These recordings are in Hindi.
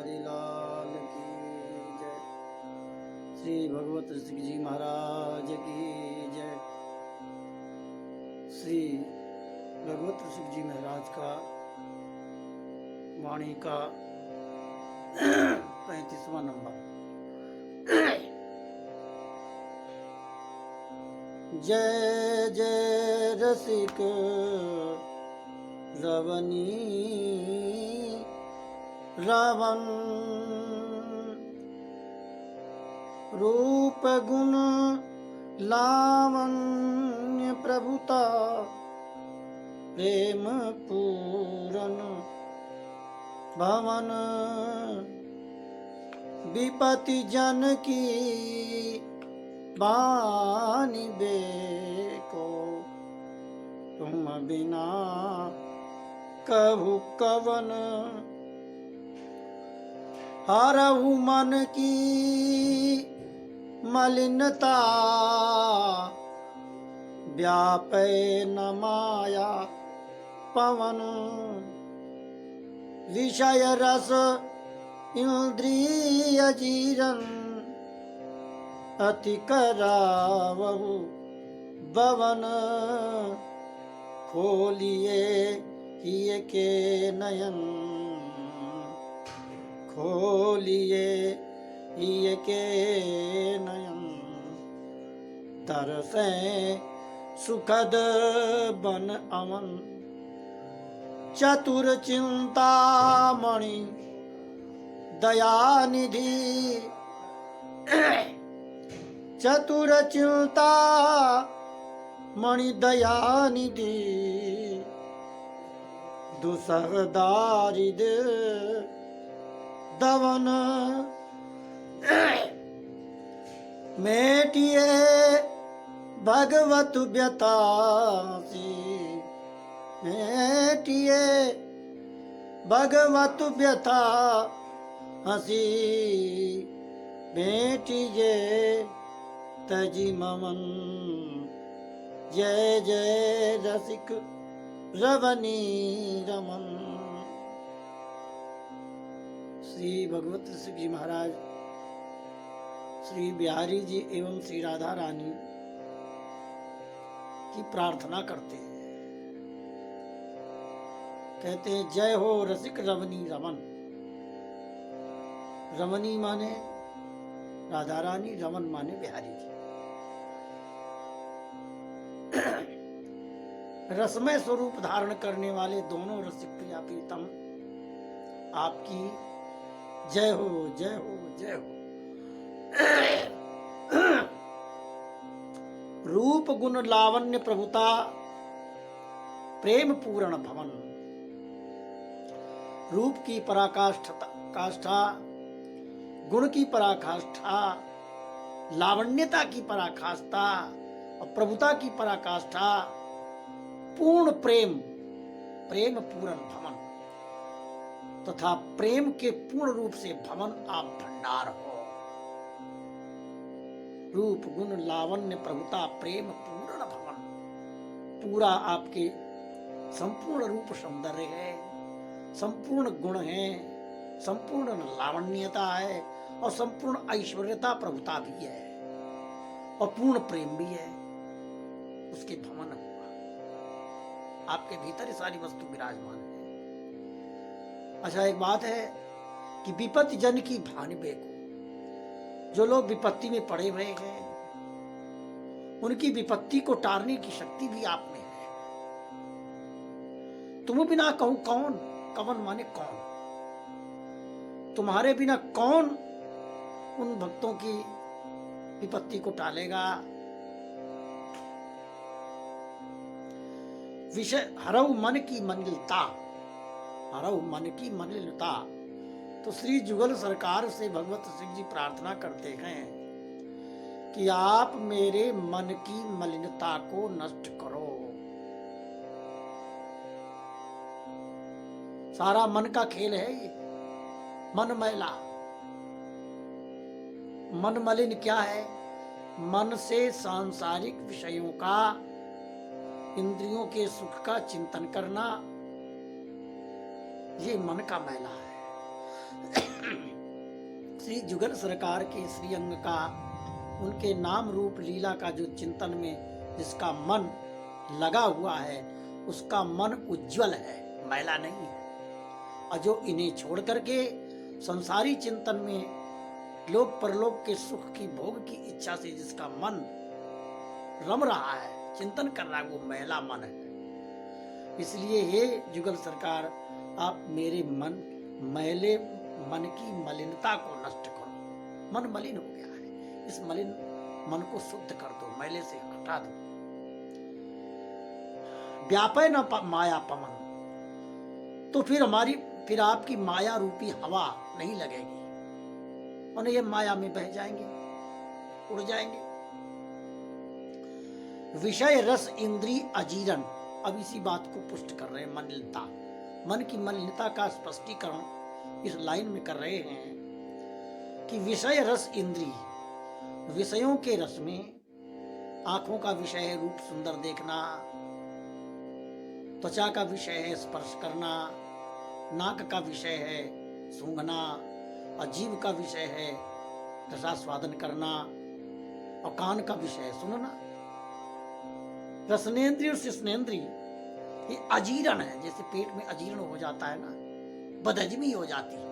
बिहारी लाल की जय। श्री भगवत सिंह जी महाराज की जय। श्री भगवत सिंह जी महाराज का वाणी का 35वां नंबर। जय जय रसिक रवनी रावण, रूप गुण लावण्य प्रभुता, प्रेम पूरन भवन, विपति जन की बानी बेको, तुम बिना कहु कवन, हरहु मन की मलिनता, व्यापै न माया पवन, विषय रस इंद्रिय जीरन, अति करावहु बवन, खोलिए हिय के नयन, खोलिए हिय के नयन, तरसे सुखद बन अमन, चतुर चिंतामणि दयानिधि, चतुर चिंता मणि दयानिधि, दुसह दारिद दवन, मेटिए भगवत व्यतासी, मेटिए भगवत व्यथा हसी, बेटिए तजी ममन, जय जय रसिक रवनी रमन। श्री भगवत सिंह जी महाराज श्री बिहारी जी एवं श्री राधा रानी की प्रार्थना करते हैं। कहते हैं जय हो रसिक रवनी रमन। रमनी माने राधा रानी, रमन माने बिहारी जी। रसमय स्वरूप धारण करने वाले दोनों रसिक प्रिया प्रीतम आपकी जय हो, जय हो, जय हो। रूप गुण लावण्य प्रभुता, प्रेम पूर्ण भवन। रूप की पराकाष्ठा, गुण की पराकाष्ठा, लावण्यता की पराकाष्ठा और प्रभुता की पराकाष्ठा, पूर्ण प्रेम, प्रेम पूर्ण भवन तथा प्रेम के पूर्ण रूप से भवन आप भंडार हो। रूप गुण लावण्य प्रभुता प्रेम पूर्ण भवन, पूरा आपके संपूर्ण रूप सौंदर्य है, संपूर्ण गुण है, संपूर्ण लावण्यता है और संपूर्ण ऐश्वर्यता प्रभुता भी है और पूर्ण प्रेम भी है। उसके भवन हुआ, आपके भीतर सारी वस्तु विराजमान है। अच्छा, एक बात है कि विपत्ति जन की भान बेको, जो लोग विपत्ति में पड़े हुए हैं उनकी विपत्ति को टारने की शक्ति भी आप में है। तुम बिना कहूं कौन, कवन माने कौन, तुम्हारे बिना कौन उन भक्तों की विपत्ति को टालेगा। विषय हरऊ मन की मलिनता, हरऊ मन की मलिनता। तो श्री जुगल सरकार से भगवत सिंह जी प्रार्थना करते हैं कि आप मेरे मन की मलिनता को नष्ट करो। सारा मन का खेल है ये, मन मैला। मन मलिन क्या है? मन से सांसारिक विषयों का, इंद्रियों के सुख का चिंतन करना, ये मन का मैला है। श्री जुगल सरकार के श्री अंग का, उनके नाम रूप लीला का जो चिंतन में जिसका मन लगा हुआ है, उसका मन उज्जवल है, मैला नहीं है। और जो इन्हें छोड़ करके संसारी चिंतन में लोक परलोक के सुख की भोग की इच्छा से जिसका मन रम रहा है, चिंतन कर रहा है, वो मैला मन है। इसलिए हे जुगल सरकार, आप मेरे मैले मन की मलिनता को नष्ट करो। मन मलिन हो गया है, इस मलिन मन को शुद्ध कर दो, मैले से हटा दो। व्यापय न माया पवन, तो फिर आपकी माया रूपी हवा नहीं लगेगी और ये माया में बह जाएंगे, उड़ जाएंगे। विषय रस इंद्री अजीरन, अब इसी बात को पुष्ट कर रहे हैं, मलिनता, मन की मलिनता का स्पष्टीकरण इस लाइन में कर रहे हैं कि विषय रस इंद्री, विषयों के रस में आंखों का विषय है रूप सुंदर देखना, त्वचा का विषय है स्पर्श करना, नाक का विषय है सूंघना, और जीभ का विषय है रसास्वादन करना, और कान का विषय है सुनना। रसनेन्द्रिय और शिश्नेन्द्रिय ये अजीर्ण है, जैसे पेट में अजीर्ण हो जाता है ना, बदहजमी हो जाती है,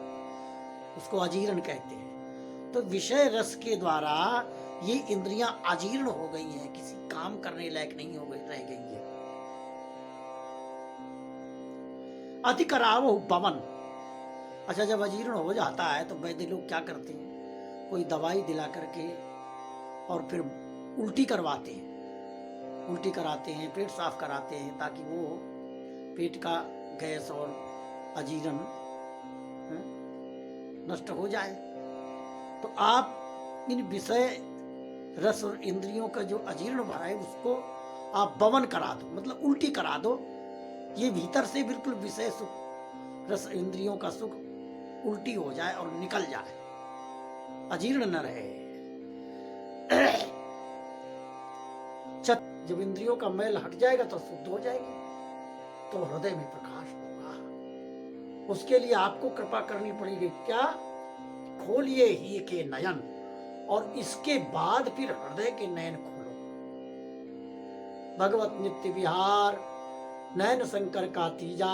उसको अजीर्ण कहते हैं। तो विषय रस के द्वारा ये इंद्रियां अजीर्ण हो गई हैं, किसी काम करने लायक नहीं हो गई, रह गई है। अति करावो बवन, अच्छा जब अजीर्ण हो जाता है तो वैद्य लोग क्या करते हैं, कोई दवाई दिला करके और फिर उल्टी करवाते हैं, उल्टी कराते हैं, पेट साफ कराते हैं, ताकि वो पेट का गैस और अजीर्ण नष्ट हो जाए। तो आप इन विषय रस और इंद्रियों का जो अजीर्ण भरा है उसको आप बवन करा दो, मतलब उल्टी करा दो। ये भीतर से बिल्कुल विषय सुख रस इंद्रियों का सुख उल्टी हो जाए और निकल जाए, अजीर्ण न रहे। जब इंद्रियों का मैल हट जाएगा तो शुद्ध हो जाएगी, तो हृदय में प्रकाश होगा। उसके लिए आपको कृपा करनी पड़ेगी, क्या? खोलिए ही के नयन, और इसके बाद फिर हृदय के नयन खोलो। भगवत नित्य विहार नयन शंकर का तीजा,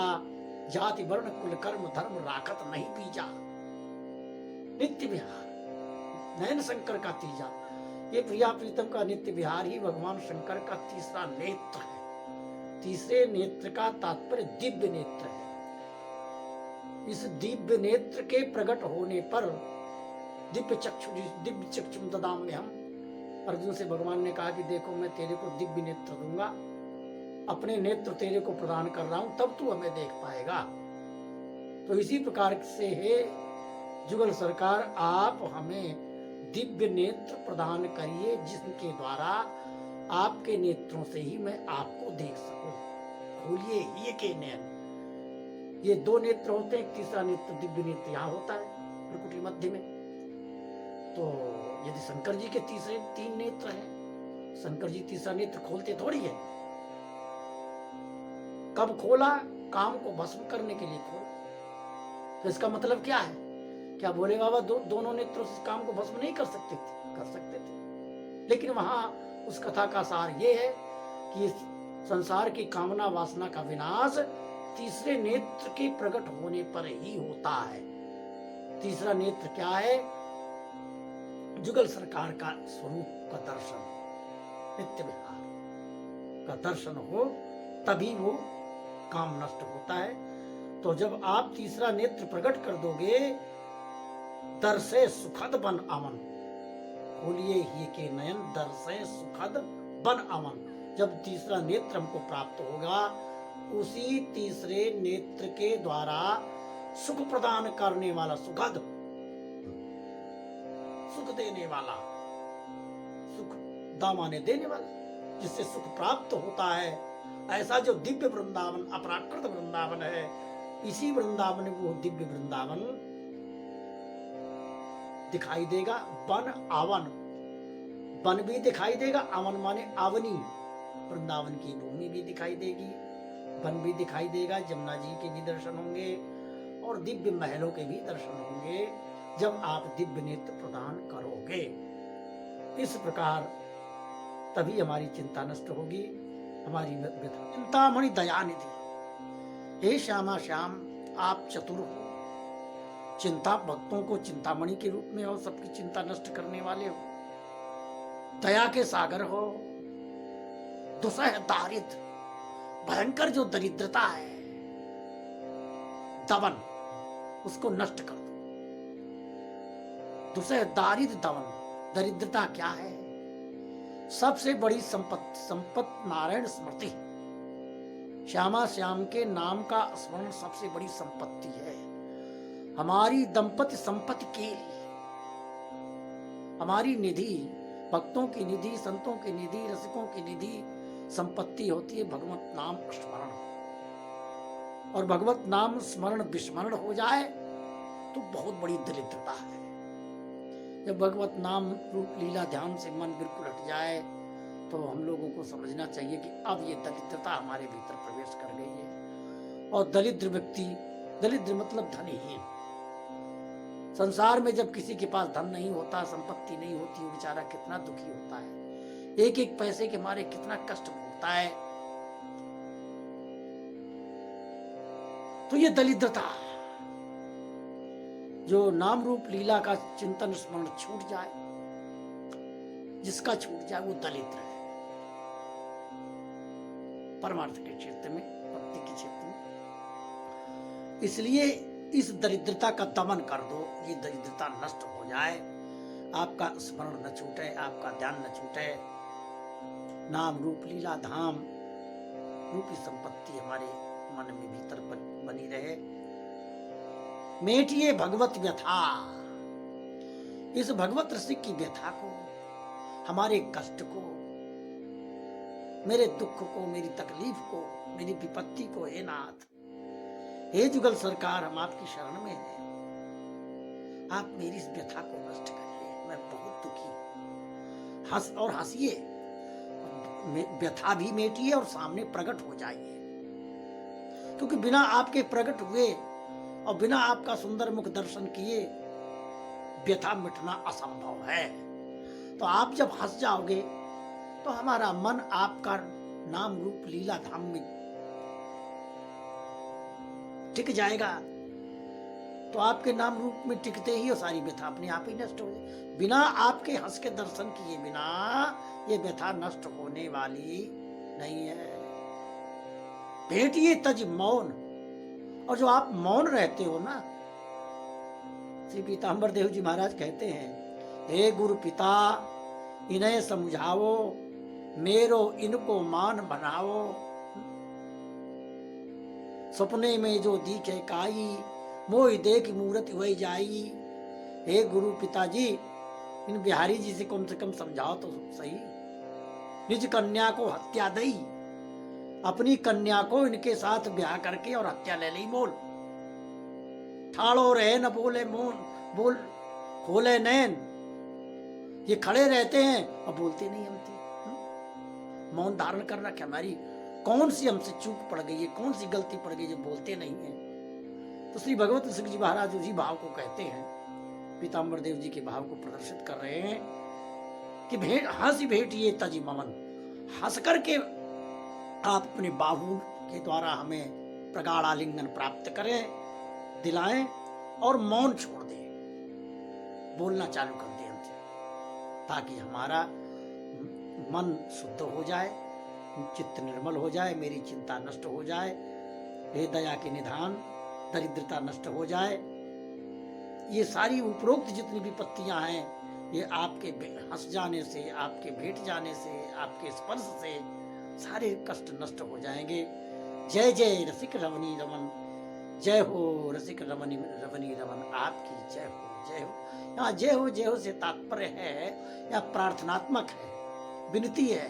जाति वर्ण कुल कर्म धर्म राखत नहीं पीजा। नित्य विहार नयन शंकर का तीजा, ये प्रिया प्रीतम का नित्य विहार ही भगवान शंकर का तीसरा नेत्र है। तीसरे नेत्र का तात्पर्य दिव्य नेत्र है। इस दिव्य नेत्र के प्रकट होने पर दिव्य चक्षु ददाम में हम, अर्जुन से भगवान ने कहा कि देखो मैं तेरे को दिव्य नेत्र दूंगा, अपने नेत्र तेरे को प्रदान कर रहा हूं, तब तू हमें देख पाएगा। तो इसी प्रकार से हे जुगल सरकार, आप हमें दिव्य नेत्र प्रदान करिए, जिसके द्वारा आपके नेत्रों से ही मैं आपको देख सकूं। खोलिए ये के नयन, ये दो नेत्र होते हैं, तीसरा नेत्र दिव्य नेत्र यहाँ होता है भ्रुकुटी मध्य में। तो यदि शंकर जी के तीसरे 3 नेत्र हैं, शंकर जी तीसरा नेत्र खोलते थोड़ी है। कब खोला? काम को भस्म करने के लिए खोला। तो इसका मतलब क्या है? क्या भोले बाबा दोनों नेत्रों से काम को भस्म नहीं कर सकते थे? कर सकते थे, लेकिन वहां उस कथा का सार ये है कि संसार की कामना वासना का विनाश तीसरे नेत्र के प्रकट होने पर ही होता है। तीसरा नेत्र क्या है? जुगल सरकार का स्वरूप का दर्शन, नित्य विहार का दर्शन हो, तभी वो काम नष्ट होता है। तो जब आप तीसरा नेत्र प्रकट कर दोगे, दर्शे सुखद बन अमन, खोलिए ही के नयन, दर्शे सुखद बन अमन। जब तीसरा नेत्र हमको प्राप्त होगा, उसी तीसरे नेत्र के द्वारा सुख प्रदान करने वाला, सुखद सुख देने वाला, सुख दामाने देने वाला, जिससे सुख प्राप्त होता है, ऐसा जो दिव्य वृंदावन, अपराकृत वृंदावन है, इसी वृंदावन वो दिव्य वृंदावन दिखाई देगा। वन आवन, वन भी दिखाई देगा, अवन माने आवनी, वृंदावन की भूमि भी दिखाई देगी, वन भी दिखाई देगा, जमुना जी के भी दर्शन होंगे और दिव्य महलों के भी दर्शन होंगे। जब आप दिव्य नेत्र प्रदान करोगे। इस प्रकार तभी हमारी चिंता नष्ट होगी, हमारी व्यथा। चिंतामणि दयानिधि, हे श्यामा श्याम, आप चतुर हो, चिंता भक्तों को चिंतामणि के रूप में हो, सबकी चिंता नष्ट करने वाले हो, दया के सागर हो। दुसह दारिद्र, भयंकर जो दरिद्रता है, दमन, उसको नष्ट कर दो। दुसह दारिद्र दमन, दरिद्रता क्या है? सबसे बड़ी संपत्ति नारायण स्मृति। श्यामा श्याम के नाम का स्मरण सबसे बड़ी संपत्ति है। हमारी दंपति संपत्ति के लिए, हमारी निधि, भक्तों की निधि, संतों की निधि, रसिकों की निधि संपत्ति होती है भगवत नाम स्मरण। और भगवत नाम स्मरण विस्मरण हो जाए तो बहुत बड़ी दरिद्रता है। जब भगवत नाम रूप लीला ध्यान से मन बिल्कुल हट जाए तो हम लोगों को समझना चाहिए कि अब ये दरिद्रता हमारे भीतर प्रवेश कर गई है। और दरिद्र व्यक्ति, दरिद्र मतलब धनहीन, संसार में जब किसी के पास धन नहीं होता, संपत्ति नहीं होती, वो बेचारा कितना दुखी होता है, एक एक पैसे के मारे कितना कष्ट भोगता है। तो ये दरिद्रता, जो नाम रूप लीला का चिंतन स्मरण छूट जाए, जिसका छूट जाए वो दरिद्र है परमार्थ के क्षेत्र में, भक्ति के क्षेत्र में। इसलिए इस दरिद्रता का दमन कर दो, ये दरिद्रता नष्ट हो जाए, आपका स्मरण न छूटे, आपका ध्यान न छूटे, नाम रूप लीला धाम रूपी संपत्ति हमारे मन में भीतर बनी रहे। मेटिए भगवत व्यथा, इस भगवत रसिक की व्यथा को, हमारे कष्ट को, मेरे दुख को, मेरी तकलीफ को, मेरी विपत्ति को, हे नाथ, हे जुगल सरकार, हम आपकी शरण में हैं, आप मेरी इस व्यथा को नष्ट करिए, मैं बहुत दुखी हूं। हंस और हंसिए, व्यथा भी मेटिए और सामने प्रकट हो जाइए, क्योंकि बिना आपके प्रकट हुए और बिना आपका सुंदर मुख दर्शन किए व्यथा मिटना असंभव है। तो आप जब हंस जाओगे तो हमारा मन आपका नाम रूप लीला धाम में टिक जाएगा। तो आपके नाम रूप में टिकते ही और सारी व्यथा अपने आप ही नष्ट हो जाए। बिना आपके हंस के दर्शन किए बिना ये व्यथा नष्ट होने वाली नहीं है। भेटिए तज मौन, और जो आप मौन रहते हो ना, श्री पीताम्बर देव जी महाराज कहते हैं, हे गुरु पिता इन्हें समझाओ, मेरो इनको मान बनाओ, सपने में जो दिखे काई, मोहि देख मूर्ति वही जाई। हे गुरु पिताजी, इन बिहारी जी से कम समझाओ तो सही। निज कन्या को हत्या दई, अपनी कन्या को इनके साथ ब्याह करके और हत्या ले ली मोल। ठाड़ो रहे न बोले मोन, बोल खोले नैन, ये खड़े रहते हैं और बोलते नहीं हमसे। मौन धारण कर रखा, हमारी कौन सी हमसे चूक पड़ गई है, कौन सी गलती पड़ गई जो बोलते नहीं है। तो श्री भगवत सिंह जी महाराज उसी भाव को कहते हैं, पीताम्बर देव जी के भाव को प्रदर्शित कर रहे हैं कि भेंट हंसी भेटिए तज ममन, हंस करके आप अपने बाहु के द्वारा हमें प्रगाढ़ आलिंगन प्राप्त करें, दिलाएं और मौन छोड़ दें, बोलना चालू कर दें हमसे, ताकि हमारा मन शुद्ध हो जाए, चित्त निर्मल हो जाए, मेरी चिंता नष्ट हो जाए, हे दया के निधान, दरिद्रता नष्ट हो जाए। ये सारी उपरोक्त जितनी विपत्तियां हैं, ये आपके हंस जाने से, आपके भेंट जाने से, आपके स्पर्श से सारे कष्ट नष्ट हो जाएंगे। जय जय रसिक रमणी रमन, जय हो रसिक रमणी रमणी रमन, आपकी जय हो, जय हो। यहाँ जय हो से तात्पर्य है या प्रार्थनात्मक है, विनती है,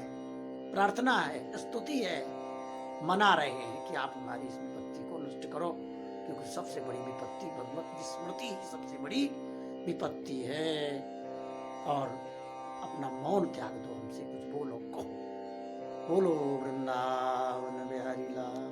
प्रार्थना है, स्तुति है, मना रहे हैं कि आप हमारी इस विपत्ति को नष्ट करो, क्योंकि सबसे बड़ी विपत्ति भगवत की स्मृति ही सबसे बड़ी विपत्ति है। और अपना मौन त्याग दो, हमसे कुछ बोलो, कहो, बोलो वृंदावन बिहारी लाल।